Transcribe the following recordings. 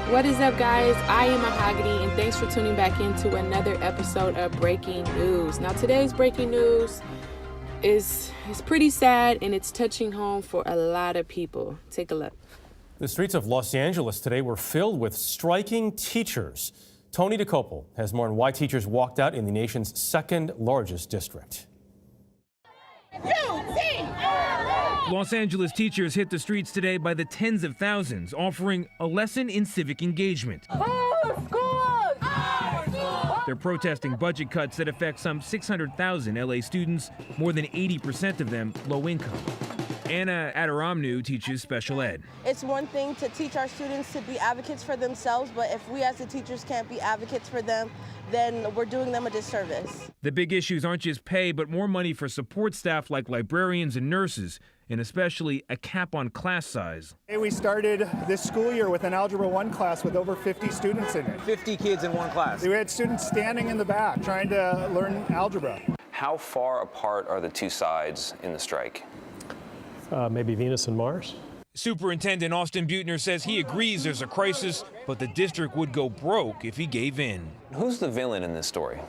What is up, guys? I am Mahogany, and thanks for tuning back into another episode of Breaking News. Now, today's breaking news is pretty sad, and it's touching home for a lot of people. Take a look. The streets of Los Angeles today were filled with striking teachers. Tony DeCopel has more on why teachers walked out in the nation's second largest district. Los Angeles teachers hit the streets today by the tens of thousands, offering a lesson in civic engagement. They're protesting budget cuts that affect some 600,000 LA students, more than 80% of them low income. Anna Adoramnu teaches special ed. It's one thing to teach our students to be advocates for themselves, but if we as the teachers can't be advocates for them, then we're doing them a disservice. The big issues aren't just pay, but more money for support staff like librarians and nurses, and especially a cap on class size. We started this school year with an Algebra 1 class with over 50 students in it. 50 kids in one class. We had students standing in the back trying to learn algebra. How far apart are the two sides in the strike? Maybe Venus and Mars. Superintendent Austin Butner says he agrees there's a crisis, but the district would go broke if he gave in. Who's the villain in this story?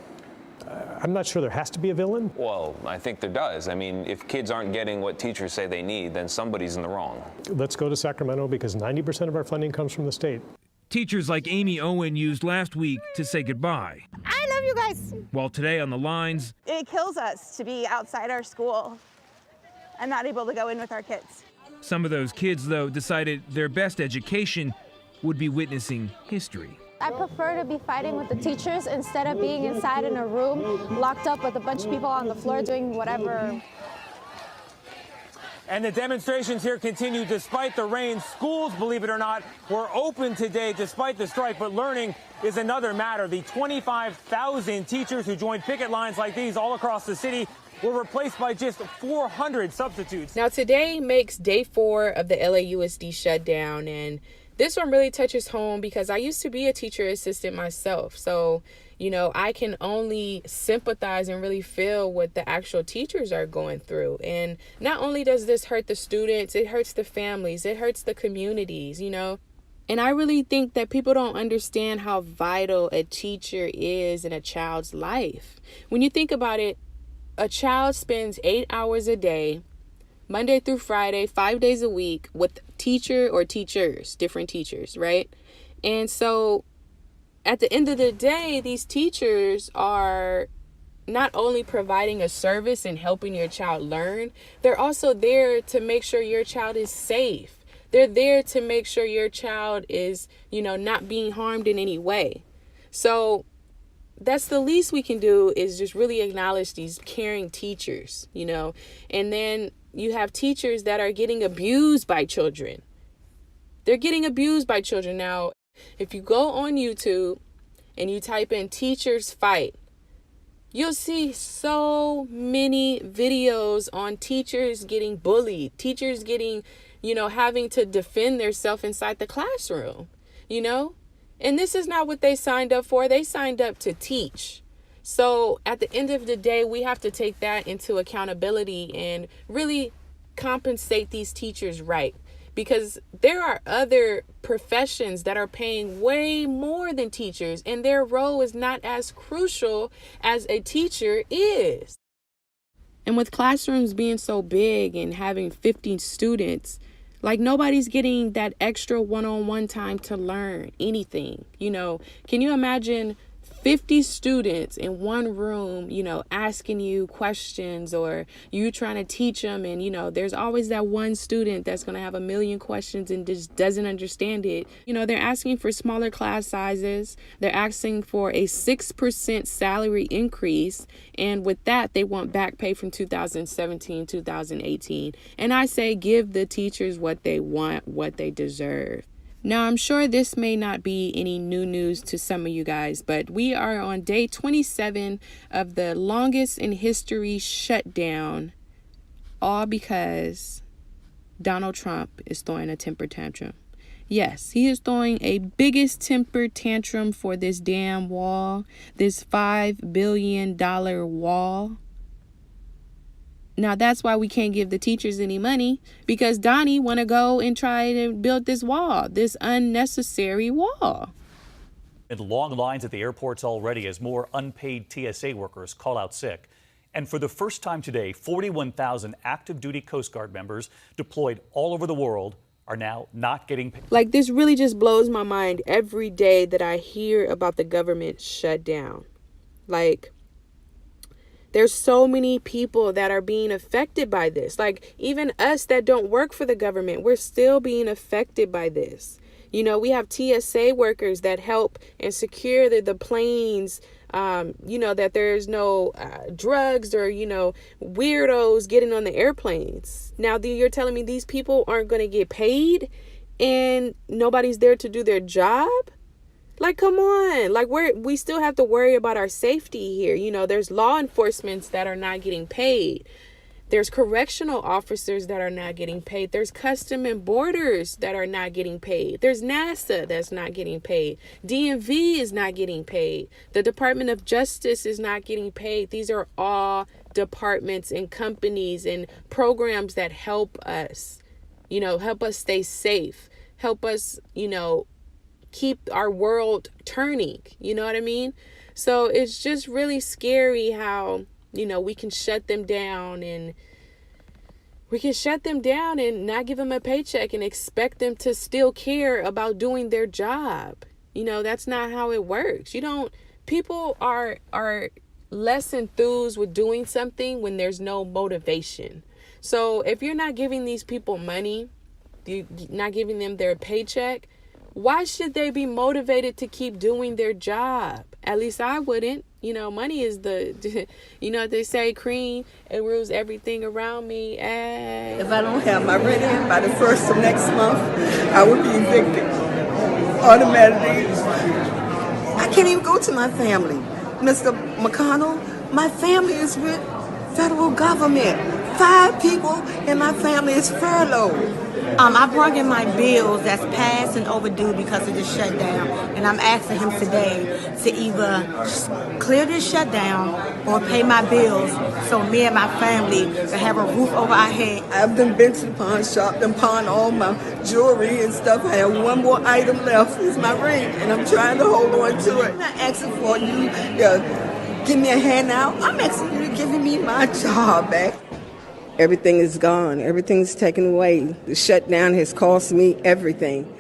I'm not sure there has to be a villain. Well, I think there does. I mean, if kids aren't getting what teachers say they need, then somebody's in the wrong. Let's go to Sacramento because 90% of our funding comes from the state. Teachers like Amy Owen used last week to say goodbye. I love you guys. While today on the lines, it kills us to be outside our school and not able to go in with our kids. Some of those kids, though, decided their best education would be witnessing history. I prefer to be fighting with the teachers instead of being inside in a room, locked up with a bunch of people on the floor doing whatever. And the demonstrations here continue despite the rain. Schools, believe it or not, were open today despite the strike, but learning is another matter. The 25,000 teachers who joined picket lines like these all across the city were replaced by just 400 substitutes. Now, today makes day 4 of the LAUSD shutdown, and this one really touches home because I used to be a teacher assistant myself. So, you know, I can only sympathize and really feel what the actual teachers are going through. And not only does this hurt the students, it hurts the families, it hurts the communities, you know. And I really think that people don't understand how vital a teacher is in a child's life. When you think about it, a child spends 8 hours a day, Monday through Friday, 5 days a week with teacher or teachers, different teachers, right? And so at the end of the day, these teachers are not only providing a service and helping your child learn, they're also there to make sure your child is safe. They're there to make sure your child is, you know, not being harmed in any way. So that's the least we can do, is just really acknowledge these caring teachers, you know. And then you have teachers that are getting abused by children. They're getting abused by children. Now, if you go on YouTube and you type in teachers fight, you'll see so many videos on teachers getting bullied, teachers getting, you know, having to defend themselves inside the classroom, you know. And this is not what they signed up for. They signed up to teach. So at the end of the day, we have to take that into accountability and really compensate these teachers right. Because there are other professions that are paying way more than teachers, and their role is not as crucial as a teacher is. And with classrooms being so big and having 50 students, like, nobody's getting that extra one-on-one time to learn anything. You know, can you imagine 50 students in one room, you know, asking you questions, or you trying to teach them? And, you know, there's always that one student that's going to have a million questions and just doesn't understand it. You know, they're asking for smaller class sizes. They're asking for a 6% salary increase. And with that, they want back pay from 2017, 2018. And I say, give the teachers what they want, what they deserve. Now, I'm sure this may not be any new news to some of you guys, but we are on day 27 of the longest in history shutdown, all because Donald Trump is throwing a temper tantrum. Yes, he is throwing a biggest temper tantrum for this damn wall, this $5 billion wall. Now that's why we can't give the teachers any money, because Donnie want to go and try to build this wall, this unnecessary wall. And long lines at the airports already as more unpaid TSA workers call out sick. And for the first time today, 41,000 active duty Coast Guard members deployed all over the world are now not getting paid. Like, this really just blows my mind every day that I hear about the government shutdown. Like, there's so many people that are being affected by this. Like, even us that don't work for the government, we're still being affected by this. You know, we have TSA workers that help and secure the planes, you know, that there's no drugs or, you know, weirdos getting on the airplanes. Now, you're telling me these people aren't going to get paid and nobody's there to do their job? Like, come on. Like, we still have to worry about our safety here. You know, there's law enforcement that are not getting paid. There's correctional officers that are not getting paid. There's Custom and Borders that are not getting paid. There's NASA that's not getting paid. DMV is not getting paid. The Department of Justice is not getting paid. These are all departments and companies and programs that help us, you know, help us stay safe, help us, you know, keep our world turning. You know what I mean? So it's just really scary how, you know, we can shut them down and not give them a paycheck and expect them to still care about doing their job. You know, that's not how it works. People are less enthused with doing something when there's no motivation. So if you're not giving these people money, you're not giving them their paycheck, why should they be motivated to keep doing their job? At least I wouldn't. You know, money is you know what they say, cream, it rules everything around me. Ay. If I don't have my rent in by the first of next month, I would be evicted automatically. I can't even go to my family. Mr. McConnell, my family is with federal government. 5 people in my family is furloughed. I brought in my bills that's past and overdue because of this shutdown, and I'm asking him today to either clear this shutdown or pay my bills so me and my family can have a roof over our head. I've been to the pawn shop, pawned all my jewelry and stuff. I have one more item left, it's my ring, and I'm trying to hold on to it. I'm not asking for you to give me a handout. I'm asking you to give me my job back. Everything is gone. Everything's taken away. The shutdown has cost me everything.